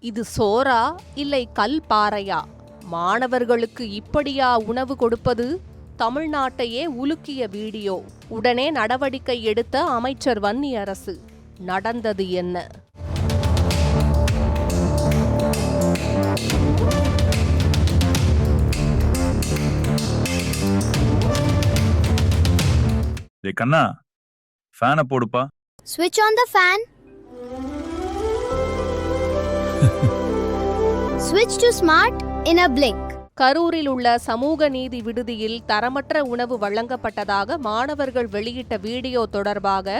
இது சோறா இல்லை கல் பாறையா? மாணவர்களுக்கு இப்படியா உணவு கொடுப்பது? தமிழ்நாட்டையே உலுக்கிய வீடியோ. உடனே நடவடிக்கை எடுத்த அமைச்சர் வன்னியரசு. நடந்தது என்ன? கண்ணா, ஃபேனை போடுப்பா. Switch on the fan. Switch to smart in a blink. கரூரில் உள்ள சமூக நீதி விடுதியில் தரமற்ற உணவு வழங்கப்பட்டதாக மாணவர்கள் வெளியிட்ட வீடியோ தொடர்பாக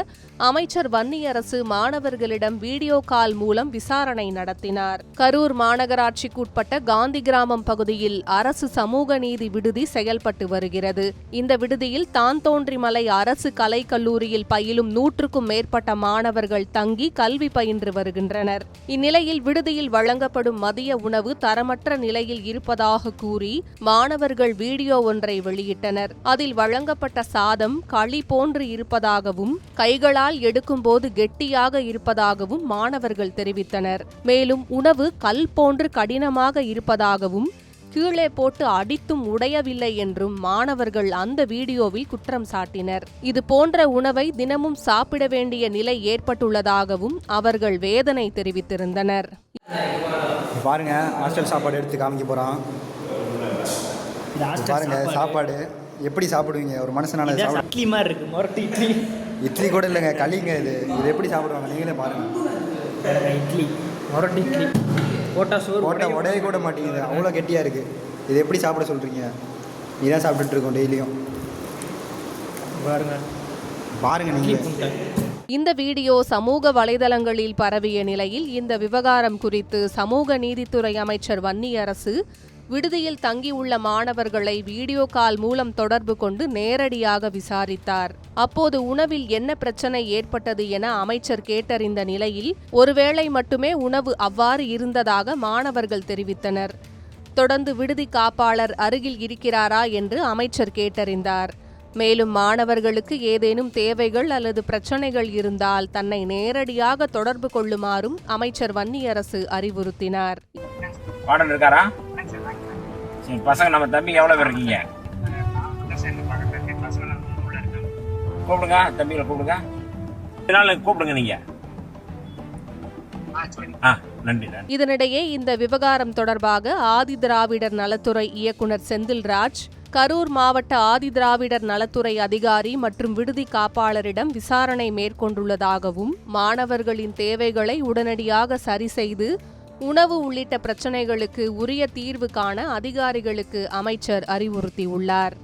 அமைச்சர் வன்னியரசு மாணவர்களிடம் வீடியோ கால் மூலம் விசாரணை நடத்தினார். கரூர் மாநகராட்சிக்குட்பட்ட காந்தி கிராமம் பகுதியில் அரசு சமூக நீதி விடுதி செயல்பட்டு வருகிறது. இந்த விடுதியில் தான்தோன்றிமலை அரசு கலைக்கல்லூரியில் பயிலும் 100க்கும் மேற்பட்ட மாணவர்கள் தங்கி கல்வி பயின்று வருகின்றனர். இந்நிலையில் விடுதியில் வழங்கப்படும் மதிய உணவு தரமற்ற நிலையில் இருப்பதாக கூறி மாணவர்கள் வீடியோ ஒன்றை வெளியிட்டனர். அதில் வழங்கப்பட்ட சாதம் களி போன்று இருப்பதாகவும் கைகளால் எடுக்கும்போது கெட்டியாக இருப்பதாகவும் மாணவர்கள் தெரிவித்தனர். மேலும் உணவு கல் போன்று கடினமாக இருப்பதாகவும் கீழே போட்டு அடித்தும் உடையவில்லை என்றும் மாணவர்கள் அந்த வீடியோவில் குற்றம் சாட்டினர். இது போன்ற உணவை தினமும் சாப்பிட வேண்டிய நிலை ஏற்பட்டுள்ளதாகவும் அவர்கள் வேதனை தெரிவித்திருந்தனர். பாருங்க, ஹாஸ்டல் சாப்பாடு எடுத்து காமிக்க போறான். பாருங்க சாப்பாடு எப்படி சாப்பிடுவீங்க? ஒரு மனுஷனால இட்லி மாதிரி இருக்கு. மொரட்டு இட்லி. இட்லி கூட இல்லைங்க, களிங்க. இது எப்படி சாப்பிடுவாங்க நீங்களே பாருங்க. இட்லி, மொரட்டு இட்லி போட்டா சோறு போட்டா உடைய கூட மாட்டேங்குது, அவ்வளோ கெட்டியா இருக்கு. இது எப்படி சாப்பிட சொல்றீங்க? இதான் சாப்பிட்டுட்டு இருக்கோம் டெய்லியும். பாருங்க நீங்க. இந்த வீடியோ சமூக வலைதளங்களில் பரவிய நிலையில் இந்த விவகாரம் குறித்து சமூக நீதித்துறை அமைச்சர் வன்னியரசு விடுதியில் தங்கியுள்ள மாணவர்களை வீடியோ கால் மூலம் தொடர்பு கொண்டு நேரடியாக விசாரித்தார். அப்போது உணவில் என்ன பிரச்சனை ஏற்பட்டது என அமைச்சர் கேட்டறிந்த நிலையில் ஒருவேளை மட்டுமே உணவு அவ்வாறு இருந்ததாக மாணவர்கள் தெரிவித்தனர். தொடர்ந்து விடுதி காப்பாளர் அருகில் இருக்கிறாரா என்று அமைச்சர் கேட்டறிந்தார். மேலும் மாணவர்களுக்கு ஏதேனும் தேவைகள் அல்லது பிரச்சனைகள் இருந்தால் தன்னை நேரடியாக தொடர்பு கொள்ளுமாறும் அமைச்சர் வன்னியரசு அறிவுறுத்தினார். பசங்க நம்ம தம்பி எவ்வளவு பேர் இருக்கீங்க? கூப்பிடுங்க, தம்பிகளை கூப்பிடுங்க. கூப்பிடுங்க நீங்க. இதனிடையே இந்த விவகாரம் தொடர்பாக ஆதிதிராவிடர் நலத்துறை இயக்குனர் செந்தில்ராஜ் கரூர் மாவட்ட ஆதிதிராவிடர் நலத்துறை அதிகாரி மற்றும் விடுதி காப்பாளரிடம் விசாரணை மேற்கொண்டுள்ளதாகவும் மாணவர்களின் தேவைகளை உடனடியாக சரி செய்து உணவு உள்ளிட்ட பிரச்சினைகளுக்கு உரிய தீர்வு காண அதிகாரிகளுக்கு அமைச்சர் அறிவுறுத்தியுள்ளார்.